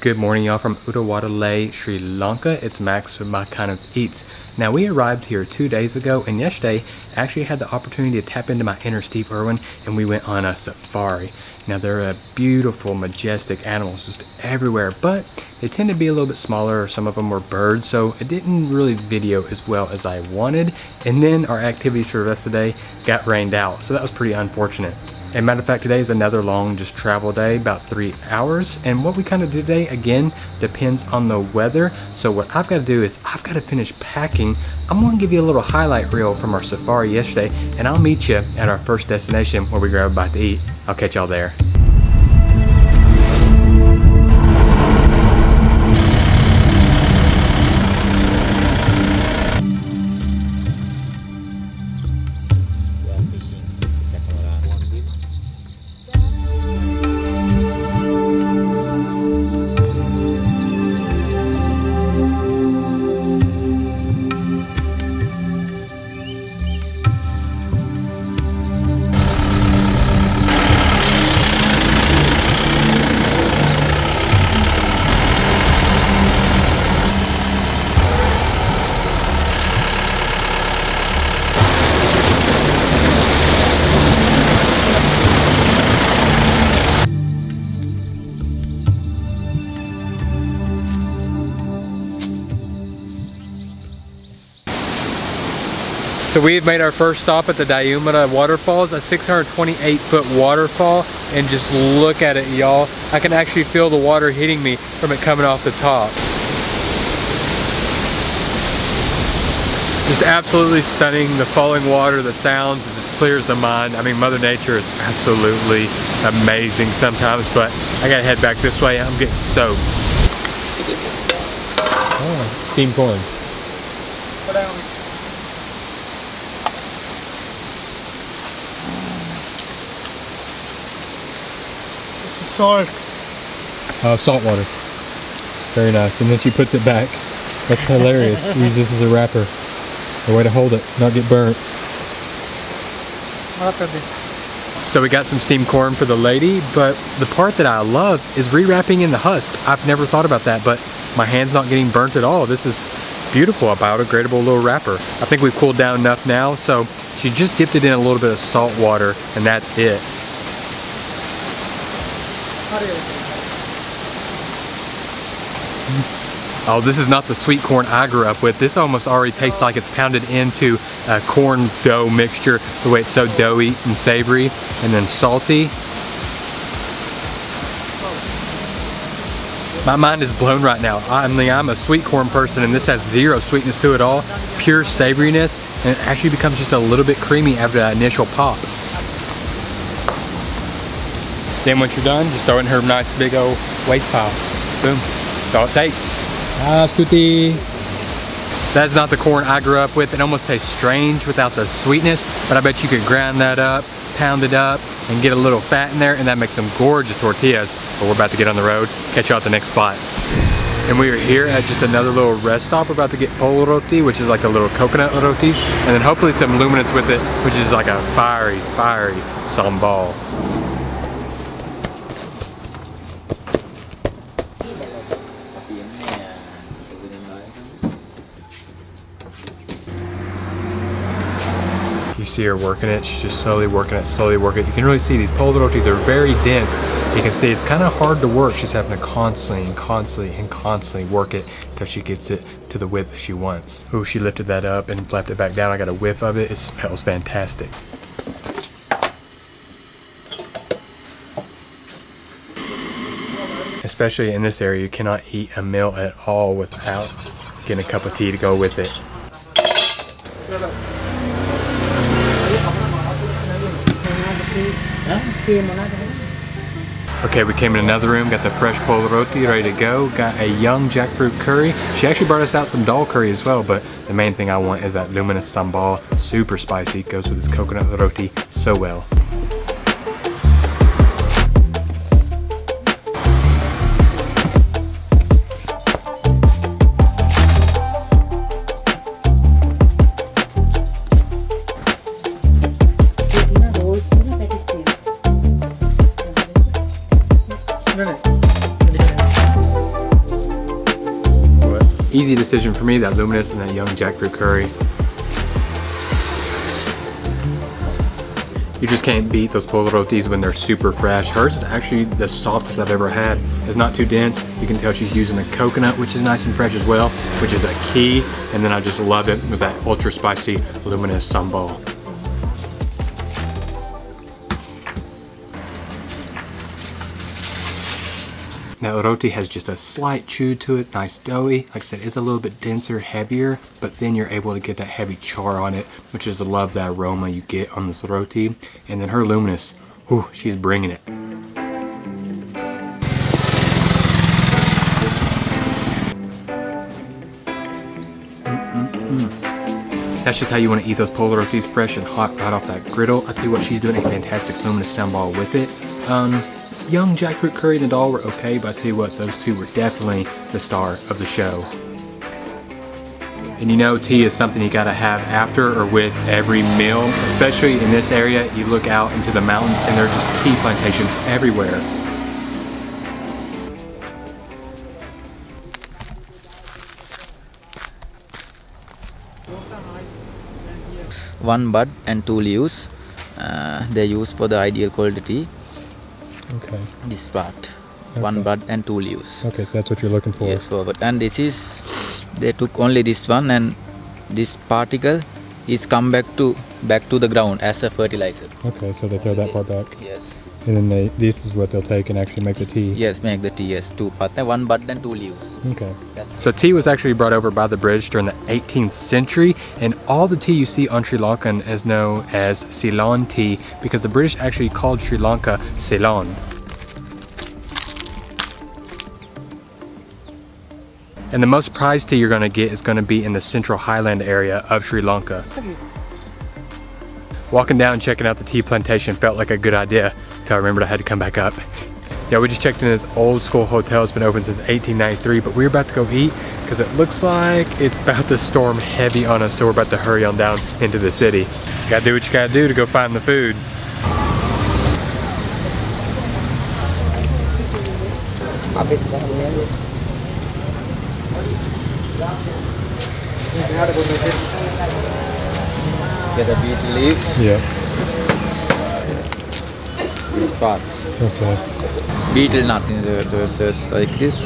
Good morning, y'all, from Uttawadale, Sri Lanka. It's Max with My Kind of Eats. Now, we arrived here 2 days ago, and yesterday I actually had the opportunity to tap into my inner Steve Irwin, and we went on a safari. Now, they're beautiful, majestic animals just everywhere, but they tend to be a little bit smaller, or some of them were birds, so it didn't really video as well as I wanted. And then our activities for the rest of the day got rained out, so that was pretty unfortunate. And matter of fact, today is another long just travel day, about 3 hours. And what we kind of do today, again, depends on the weather. So what I've got to do is I've got to finish packing. I'm going to give you a little highlight reel from our safari yesterday, and I'll meet you at our first destination where we grab a bite to eat. I'll catch y'all there. So we've made our first stop at the Diumara waterfalls, a 628-foot waterfall, and just look at it, y'all. I can actually feel the water hitting me from it coming off the top. Just absolutely stunning. The falling water, the sounds, it just clears the mind. I mean, Mother Nature is absolutely amazing sometimes, but I gotta head back this way. I'm getting soaked. Oh, steamed corn. Salt. Salt water. Very nice. And then she puts it back. That's hilarious. Use this as a wrapper. A way to hold it, not get burnt. So we got some steamed corn for the lady, but the part that I love is rewrapping in the husk. I've never thought about that, but my hand's not getting burnt at all. This is beautiful, a biodegradable little wrapper. I think we've cooled down enough now, so she just dipped it in a little bit of salt water, and that's it. Oh, this is not the sweet corn I grew up with. This almost already tastes like it's pounded into a corn dough mixture, the way it's so doughy and savory and then salty. My mind is blown right now. I mean, I'm a sweet corn person, and this has zero sweetness to it all. Pure savoriness, and it actually becomes just a little bit creamy after that initial pop. Then once you're done, just throw it in her nice big old waste pile. Boom. That's all it takes. Ah, Stuti. That's not the corn I grew up with. It almost tastes strange without the sweetness, but I bet you could grind that up, pound it up, and get a little fat in there, and that makes some gorgeous tortillas. But we're about to get on the road. Catch you at the next spot. And we are here at just another little rest stop. We're about to get pol roti, which is like the little coconut rotis, and then hopefully some luminance with it, which is like a fiery sambal. You see her working it. She's just slowly working it, slowly working it. You can really see these pol rotis are very dense. You can see it's kind of hard to work. She's having to constantly work it until she gets it to the width that she wants. Oh, she lifted that up and flapped it back down. I got a whiff of it. It smells fantastic. Especially in this area, you cannot eat a meal at all without getting a cup of tea to go with it. Okay, we came in another room, got the fresh pol roti ready to go, got a young jackfruit curry. She actually brought us out some dal curry as well, but the main thing I want is that luminous sambal, super spicy, goes with this coconut roti so well. Easy decision for me, that luminous and that young jackfruit curry. You just can't beat those polo rotis when they're super fresh. Hers is actually the softest I've ever had. It's not too dense. You can tell she's using the coconut, which is nice and fresh as well, which is a key. And then I just love it with that ultra spicy, luminous sambal. Now roti has just a slight chew to it, nice doughy. Like I said, it's a little bit denser, heavier, but then you're able to get that heavy char on it, which is, I love that aroma you get on this roti. And then her luminous, whew, she's bringing it. That's just how you want to eat those polo rotis, fresh and hot right off that griddle. I tell you what, she's doing a fantastic luminous sambal with it. Young jackfruit curry and the dal were okay, but I tell you what, those two were definitely the star of the show. And you know, tea is something you gotta have after or with every meal, especially in this area. You look out into the mountains and there's just tea plantations everywhere. One bud and two leaves. They're used for the ideal quality. Okay. This part. Okay. One bud and two leaves. Okay, so that's what you're looking for. Yes, forward. And this is, they took only this one, and this particle is come back to the ground as a fertilizer. Okay, so they throw that part back. Yes. And then this is what they'll take and actually make the tea. Yes, make the tea. Yes, two parts. One bud and two leaves. Okay. Yes. So tea was actually brought over by the British during the 18th century, and all the tea you see on Sri Lankan is known as Ceylon tea because the British actually called Sri Lanka Ceylon. And the most prized tea you're going to get is going to be in the central highland area of Sri Lanka. Walking down and checking out the tea plantation felt like a good idea until I remembered I had to come back up. Yeah, we just checked in this old school hotel. It's been open since 1893, but we're about to go eat because it looks like it's about to storm heavy on us, so we're about to hurry on down into the city. Gotta do what you gotta do to go find the food. Get a betel leaf. Yeah. This part. Okay. Betelnut in the like this.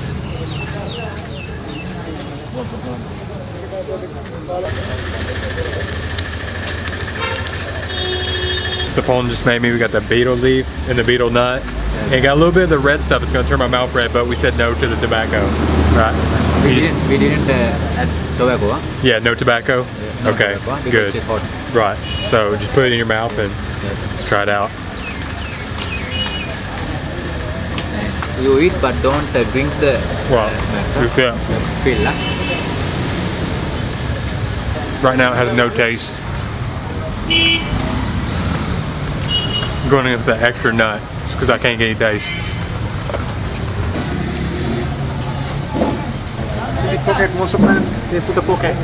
Supun just made me. We got the betel leaf and the betel nut. And got a little bit of the red stuff. It's gonna turn my mouth red, but we said no to the tobacco. Right? We didn't add tobacco, huh? Yeah, no tobacco? No okay, tobacco, good. it's hot. Right, so just put it in your mouth and let's try it out. And you eat, but don't drink the pill. Right now it has no taste. I'm going in with the extra nut just because I can't get any taste. Pocket, most of the time they put a pocket.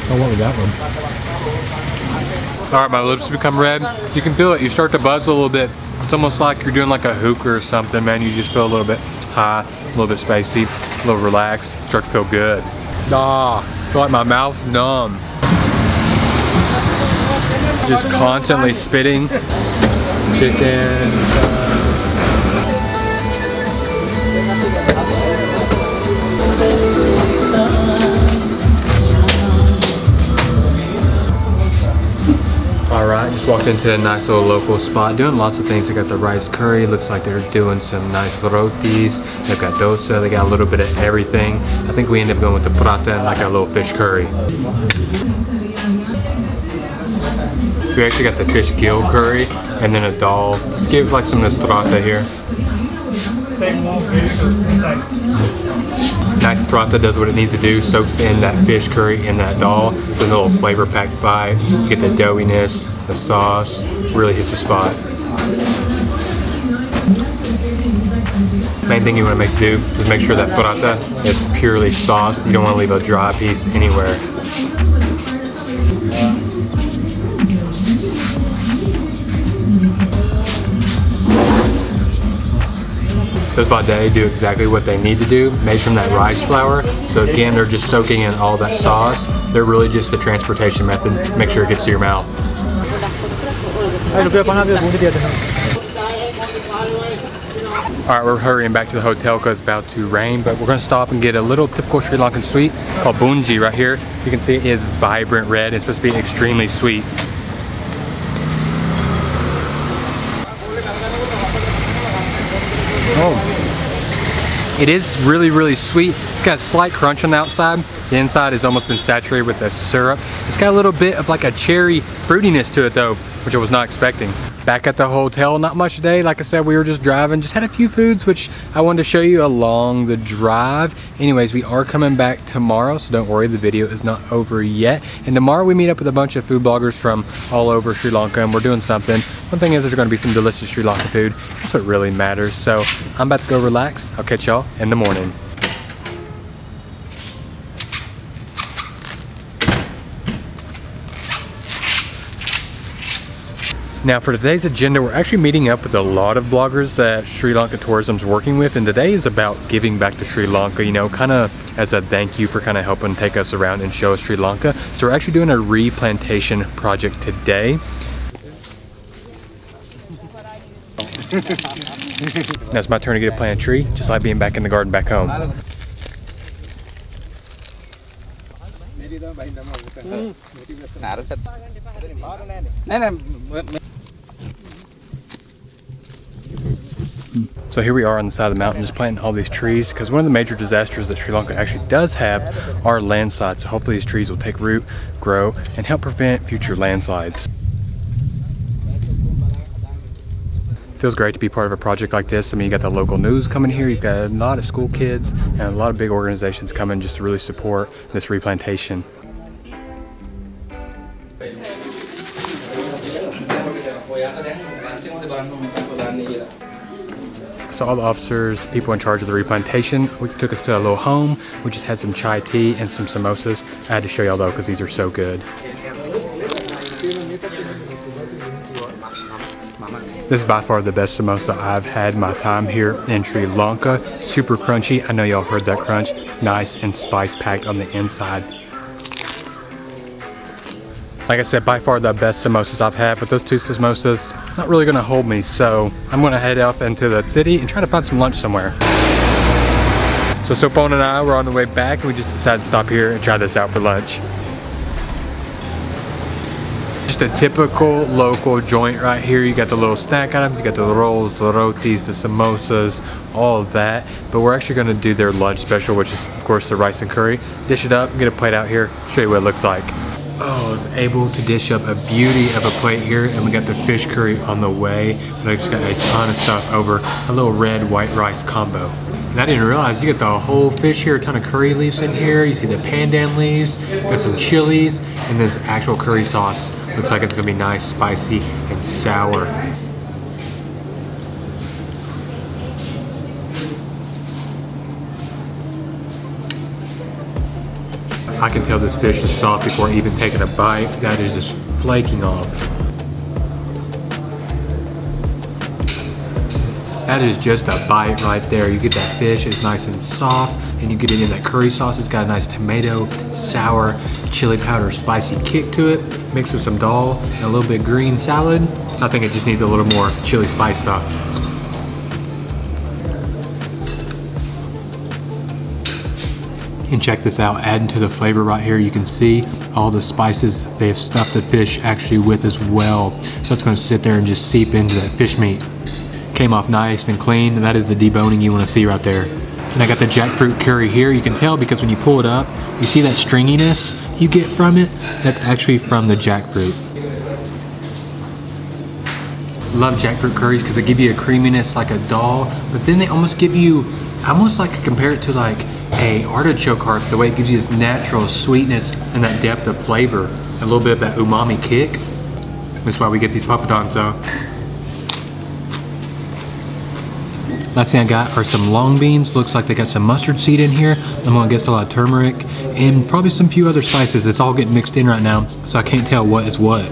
I went with that one. All right, my lips become red. You can feel it. You start to buzz a little bit. It's almost like you're doing like a hookah or something, man. You just feel a little bit high, a little bit spacey, a little relaxed. Start to feel good. I feel like my mouth's numb. Just constantly spitting. Chicken. Alright, just walked into a nice little local spot doing lots of things. They got the rice curry, looks like they're doing some nice rotis. They've got dosa, they got a little bit of everything. I think we ended up going with the prata and like a little fish curry. So we actually got the fish gill curry and then a dal. Just give like some of this prata here. Nice prata does what it needs to do, soaks in that fish curry and that dal. It's a little flavor packed bite. You get the doughiness, the sauce, really hits the spot. Main thing you want to do is make sure that prata is purely sauced. You don't want to leave a dry piece anywhere. Those vade do exactly what they need to do, made from that rice flour. So again, they're just soaking in all that sauce. They're really just a transportation method. Make sure it gets to your mouth. Alright, we're hurrying back to the hotel because it's about to rain, but we're going to stop and get a little typical Sri Lankan sweet called bunji right here. You can see it is vibrant red. It's supposed to be extremely sweet. Oh, it is really, really sweet. It's got a slight crunch on the outside. The inside has almost been saturated with the syrup. It's got a little bit of like a cherry fruitiness to it though, which I was not expecting. Back at the hotel, not much today. Like I said, we were just driving, just had a few foods, which I wanted to show you along the drive. Anyways, we are coming back tomorrow, so don't worry, the video is not over yet. And tomorrow we meet up with a bunch of food bloggers from all over Sri Lanka, and we're doing something. One thing is there's gonna be some delicious Sri Lankan food. That's what really matters. So I'm about to go relax. I'll catch y'all in the morning. Now for today's agenda, we're actually meeting up with a lot of bloggers that Sri Lanka Tourism's working with, and today is about giving back to Sri Lanka, you know, kind of as a thank you for kind of helping take us around and show us Sri Lanka. So we're actually doing a replantation project today. Now it's my turn to get to plant a tree, just like being back in the garden back home. So here we are on the side of the mountain just planting all these trees, because one of the major disasters that Sri Lanka actually does have are landslides. So hopefully these trees will take root, grow, and help prevent future landslides. Feels great to be part of a project like this. I mean, you got the local news coming here, you've got a lot of school kids and a lot of big organizations coming just to really support this replantation. So all the officers, people in charge of the replantation, we took us to a little home. We just had some chai tea and some samosas. I had to show y'all though because these are so good. This is by far the best samosa I've had in my time here in Sri Lanka. Super crunchy. I know y'all heard that crunch. Nice and spice packed on the inside. Like I said, by far the best samosas I've had, but those two samosas not really gonna hold me, so I'm gonna head off into the city and try to find some lunch somewhere. So Supun and I were on the way back, and we just decided to stop here and try this out for lunch. Just a typical local joint right here. You got the little snack items, you got the rolls, the rotis, the samosas, all of that. But we're actually gonna do their lunch special, which is of course the rice and curry. Dish it up, get a plate out here, show you what it looks like. Oh, I was able to dish up a beauty of a plate here, and we got the fish curry on the way. But I just got a ton of stuff over a little red white rice combo. And I didn't realize you get the whole fish here, a ton of curry leaves in here. You see the pandan leaves, got some chilies, and this actual curry sauce. Looks like it's gonna be nice, spicy, and sour. I can tell this fish is soft before even taking a bite. That is just flaking off. That is just a bite right there. You get that fish, it's nice and soft, and you get it in that curry sauce. It's got a nice tomato, sour, chili powder, spicy kick to it, mixed with some dal and a little bit of green salad. I think it just needs a little more chili spice sauce. And check this out, adding to the flavor right here, you can see all the spices they have stuffed the fish actually with as well. So it's gonna sit there and just seep into that fish meat. Came off nice and clean, and that is the deboning you wanna see right there. And I got the jackfruit curry here. You can tell because when you pull it up, you see that stringiness you get from it? That's actually from the jackfruit. Love jackfruit curries because they give you a creaminess like a dal, but then they almost give you, I almost like to compare it to like a artichoke heart, the way it gives you this natural sweetness and that depth of flavor, a little bit of that umami kick. That's why we get these papadans though. Last thing I got are some long beans. Looks like they got some mustard seed in here. I'm gonna guess a lot of turmeric and probably some few other spices. It's all getting mixed in right now, so I can't tell what is what.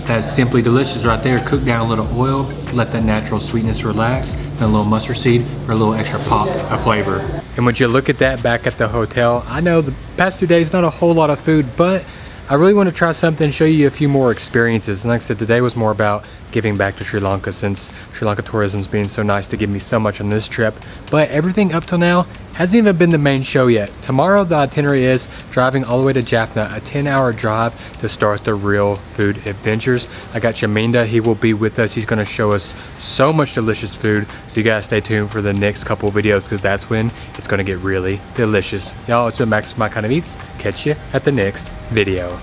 That's simply delicious right there. Cook down a little oil, let that natural sweetness relax, and a little mustard seed for a little extra pop of flavor. And would you look at that back at the hotel? I know the past 2 days, not a whole lot of food, but I really want to try something, show you a few more experiences. And like I said, today was more about giving back to Sri Lanka, since Sri Lanka tourism's been so nice to give me so much on this trip. But everything up till now hasn't even been the main show yet. Tomorrow the itinerary is driving all the way to Jaffna, a 10-hour drive to start the real food adventures. I got Chaminda, he will be with us. He's gonna show us so much delicious food. So you guys stay tuned for the next couple videos, because that's when it's gonna get really delicious. Y'all, it's been Max My Kind of Eats. Catch you at the next video.